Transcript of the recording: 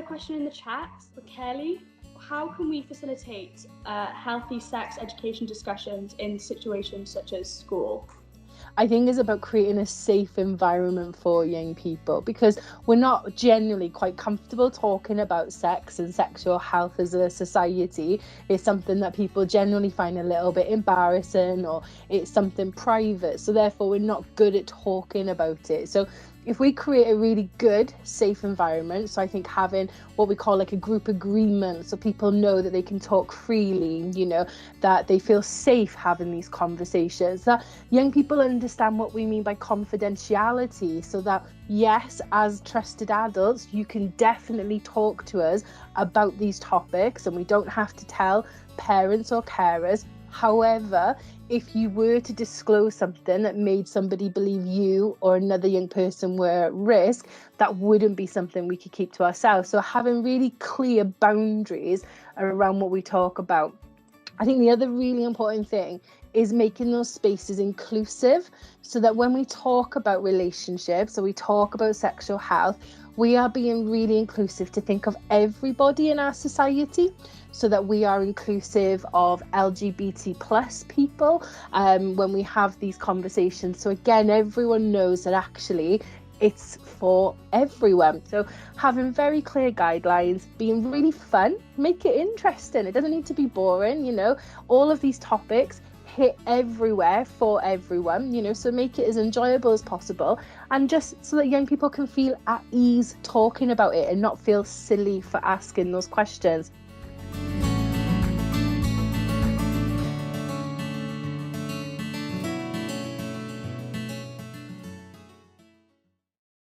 a question in the chat for Kelly. How can we facilitate healthy sex education discussions in situations such as school? I think it's about creating a safe environment for young people, because we're not generally quite comfortable talking about sex and sexual health as a society. It's something that people generally find a little bit embarrassing, or it's something private, so therefore we're not good at talking about it. So if we create a really good, safe environment, so I think having what we call like a group agreement, so people know that they can talk freely, you know, that they feel safe having these conversations, that young people understand what we mean by confidentiality, so that yes, as trusted adults, you can definitely talk to us about these topics and we don't have to tell parents or carers. However, if you were to disclose something that made somebody believe you or another young person were at risk, that wouldn't be something we could keep to ourselves. So having really clear boundaries around what we talk about. I think the other really important thing is making those spaces inclusive, so that when we talk about relationships, so we talk about sexual health, we are being really inclusive to think of everybody in our society, so that we are inclusive of LGBT plus people when we have these conversations. So again, everyone knows that actually it's for everyone. So having very clear guidelines, being really fun, make it interesting. It doesn't need to be boring, you know. All of these topics hit everywhere for everyone, you know, so make it as enjoyable as possible, and just so that young people can feel at ease talking about it and not feel silly for asking those questions.